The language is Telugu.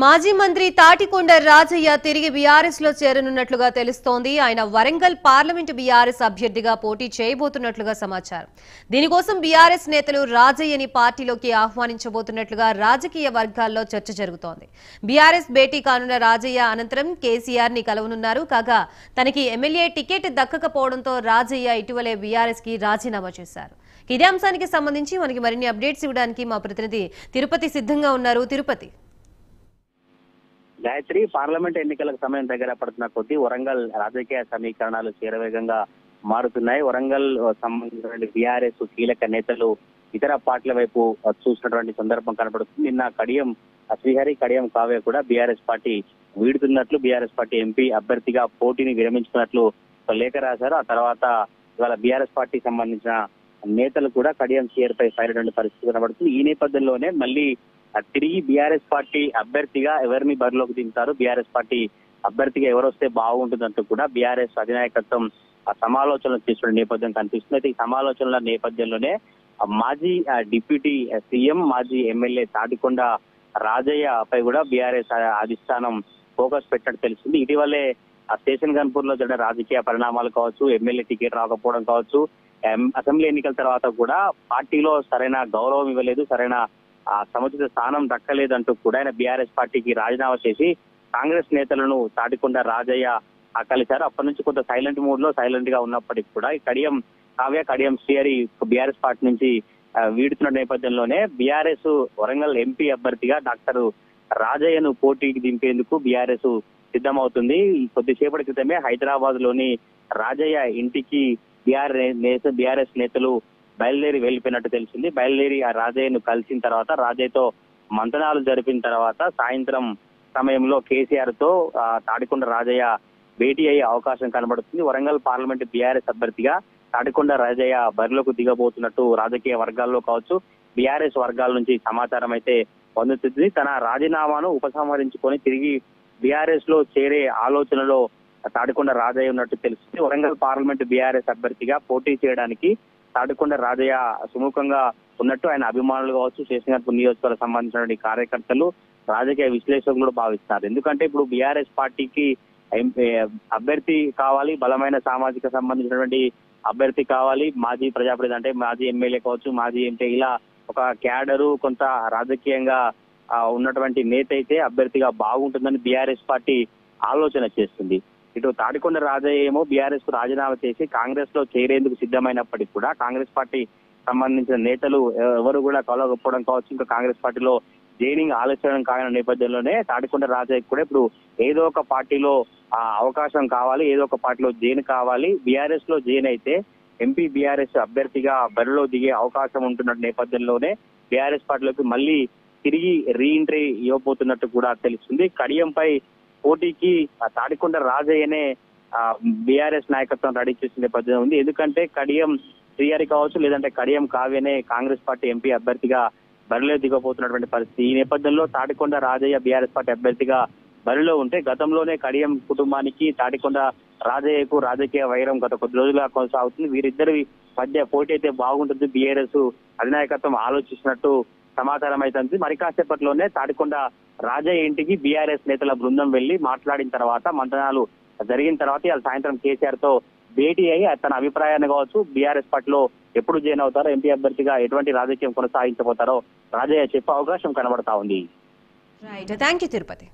మాజీ మంత్రి తాటికొండ రాజయ్య తిరిగి బీఆర్ఎస్ లో చేరనున్నట్లుగా తెలుస్తోంది. ఆయన వరంగల్ పార్లమెంటు బీఆర్ఎస్ అభ్యర్థిగా పోటీ చేయబోతున్నట్లుగా సమాచారం. దీనికోసం బీఆర్ఎస్ నేతలు రాజయ్యని పార్టీలోకి ఆహ్వానించబోతున్నట్లుగా రాజకీయ వర్గాల్లో చర్చ జరుగుతోంది. బీఆర్ఎస్ భేటీ కానున్న రాజయ్య అనంతరం కేసీఆర్ ని కలవనున్నారు. కాగా తనకి ఎమ్మెల్యే టికెట్ దక్కకపోవడంతో రాజయ్య ఇటీవలే బీఆర్ఎస్ కి రాజీనామా చేశారు. ఇదే అంశానికి సంబంధించి మనకి మరిన్ని అప్డేట్స్ ఇవ్వడానికి మా ప్రతినిధి తిరుపతి సిద్ధంగా ఉన్నారు. తిరుపతి, గాయత్రి, పార్లమెంట్ ఎన్నికలకు సమయం దగ్గర పడుతున్న కొద్దీ వరంగల్ రాజకీయ సమీకరణాలు చేరవేగంగా మారుతున్నాయి. వరంగల్ సంబంధించినటువంటి బీఆర్ఎస్ కీలక నేతలు ఇతర పార్టీల వైపు చూసినటువంటి సందర్భం కనపడుతుంది. నిన్న కడియం కావ్య కూడా బీఆర్ఎస్ పార్టీ వీడుతున్నట్లు, బీఆర్ఎస్ పార్టీ ఎంపీ అభ్యర్థిగా పోటీని విరమించుకున్నట్లు లేఖ రాశారు. ఆ తర్వాత ఇవాళ బీఆర్ఎస్ పార్టీకి సంబంధించిన నేతలు కూడా కడియం చైర్ పై ఫైర్ పరిస్థితి కనబడుతుంది. ఈ నేపథ్యంలోనే మళ్ళీ తిరిగి బీఆర్ఎస్ పార్టీ అభ్యర్థిగా ఎవరిని బరిలోకి దింపుతారు, బీఆర్ఎస్ పార్టీ అభ్యర్థిగా ఎవరు వస్తే బాగుంటుందంటూ కూడా బీఆర్ఎస్ అధినాయకత్వం సమాలోచనలు చేస్తున్న నేపథ్యం కనిపిస్తుంది. అయితే ఈ సమాలోచనల నేపథ్యంలోనే మాజీ డిప్యూటీ సీఎం, మాజీ ఎమ్మెల్యే తాటికొండ రాజయ్య పై కూడా బీఆర్ఎస్ అధిష్టానం ఫోకస్ పెట్టినట్టు తెలిసింది. ఇటీవలే స్టేషన్ గన్పూర్ లో జరిగిన రాజకీయ పరిణామాలు కావచ్చు, ఎమ్మెల్యే టికెట్ రాకపోవడం కావచ్చు, అసెంబ్లీ ఎన్నికల తర్వాత కూడా పార్టీలో సరైన గౌరవం ఇవ్వలేదు, సరైన సముచిత స్థానం దక్కలేదంటూ కూడా ఆయన బీఆర్ఎస్ పార్టీకి రాజీనామా చేసి కాంగ్రెస్ నేతలను తాటికొండ రాజయ్య కలిశారు. అప్పటి నుంచి కొంత సైలెంట్ గా ఉన్నప్పటికీ కూడా కడియం శ్రీహరి బీఆర్ఎస్ పార్టీ నుంచి వీడుతున్న నేపథ్యంలోనే బీఆర్ఎస్ వరంగల్ ఎంపీ అభ్యర్థిగా డాక్టర్ రాజయ్యను పోటీకి దింపేందుకు బీఆర్ఎస్ సిద్ధమవుతుంది. కొద్దిసేపటి క్రితమే హైదరాబాద్ లోని రాజయ్య ఇంటికి బీఆర్ఎస్ నేతలు బయలుదేరి వెళ్లిపోయినట్టు తెలిసింది. బయలుదేరి ఆ రాజయ్యను కలిసిన తర్వాత, రాజయ్యతో మంతనాలు జరిపిన తర్వాత సాయంత్రం సమయంలో కేసీఆర్ తో తాటికొండ రాజయ్య భేటీ అయ్యే అవకాశం కనబడుతుంది. వరంగల్ పార్లమెంట్ బీఆర్ఎస్ అభ్యర్థిగా తాటికొండ రాజయ్య బరిలోకి దిగబోతున్నట్టు రాజకీయ వర్గాల్లో కావచ్చు, బీఆర్ఎస్ వర్గాల నుంచి సమాచారం అయితే పొందుతుంది. తన రాజీనామాను ఉపసంహరించుకొని తిరిగి బీఆర్ఎస్ లో చేరే ఆలోచనలో తాటికొండ రాజయ్య ఉన్నట్టు తెలుస్తుంది. వరంగల్ పార్లమెంట్ బీఆర్ఎస్ అభ్యర్థిగా పోటీ చేయడానికి తాటికొండ రాజయ్య సుముఖంగా ఉన్నట్టు ఆయన అభిమానులు కావచ్చు, శేషంగర్పూర్ నియోజకవర్గం సంబంధించిన కార్యకర్తలు, రాజకీయ విశ్లేషకులు భావిస్తున్నారు. ఎందుకంటే ఇప్పుడు బీఆర్ఎస్ పార్టీకి అభ్యర్థి కావాలి, బలమైన సామాజిక సంబంధించినటువంటి అభ్యర్థి కావాలి, మాజీ ప్రజాప్రతినిధి అంటే మాజీ ఎమ్మెల్యే కావచ్చు, మాజీ ఎంపీ, ఇలా ఒక క్యాడరు కొంత రాజకీయంగా ఉన్నటువంటి నేత అయితే అభ్యర్థిగా బాగుంటుందని బీఆర్ఎస్ పార్టీ ఆలోచన చేస్తుంది. ఇటు తాటికొండ రాజయ్య ఏమో బీఆర్ఎస్ కు రాజీనామా చేసి కాంగ్రెస్ లో చేరేందుకు సిద్ధమైనప్పటికీ కూడా కాంగ్రెస్ పార్టీ సంబంధించిన నేతలు ఎవరు కూడా కలవకపోవడం కావచ్చు, ఇంకా కాంగ్రెస్ పార్టీలో జైనింగ్ ఆలస్యం కాని నేపథ్యంలోనే తాటికొండ రాజయ్య కూడా ఇప్పుడు ఏదో ఒక పార్టీలో అవకాశం కావాలి, ఏదో ఒక పార్టీలో జైన్ కావాలి. బీఆర్ఎస్ లో జైన్ అయితే ఎంపీ బీఆర్ఎస్ అభ్యర్థిగా బరిలో దిగే అవకాశం ఉంటున్న నేపథ్యంలోనే బీఆర్ఎస్ పార్టీలోకి మళ్ళీ తిరిగి రీఎంట్రీ ఇవ్వబోతున్నట్టు కూడా తెలుస్తుంది. కడియంపై పోటీకి తాటికొండ రాజయ్యనే బీఆర్ఎస్ నాయకత్వం రెడీ చేసిన నేపథ్యం ఉంది. ఎందుకంటే కడియం శ్రీహరి కావచ్చు, లేదంటే కడియం కావ్యనే కాంగ్రెస్ పార్టీ ఎంపీ అభ్యర్థిగా బరిలో దిగబోతున్నటువంటి పరిస్థితి. ఈ నేపథ్యంలో తాటికొండ రాజయ్య బీఆర్ఎస్ పార్టీ అభ్యర్థిగా బరిలో ఉంటే గతంలోనే కడియం కుటుంబానికి తాటికొండ రాజయ్యకు రాజకీయ వైరం గత కొద్ది రోజులుగా కొనసాగుతుంది. వీరిద్దరి మధ్య పోటీ అయితే బాగుంటుంది, బీఆర్ఎస్ అధినాయకత్వం ఆలోచిస్తున్నట్టు సమాచారం అయితే మరి కాసేపట్లోనే తాటికొండ రాజయ్య ఇంటికి బీఆర్ఎస్ నేతల బృందం వెళ్లి మాట్లాడిన తర్వాత, మంతనాలు జరిగిన తర్వాత ఇవాళ సాయంత్రం కేసీఆర్ తో భేటీ అయ్యి తన అభిప్రాయాన్ని కావచ్చు, బీఆర్ఎస్ పార్టీలో ఎప్పుడు జాయిన్ అవుతారో, ఎంపీ అభ్యర్థిగా ఎటువంటి రాజకీయం కొనసాగించబోతారో రాజయ్య చెప్పే అవకాశం కనబడతా ఉంది. Right, thank you Tirupati.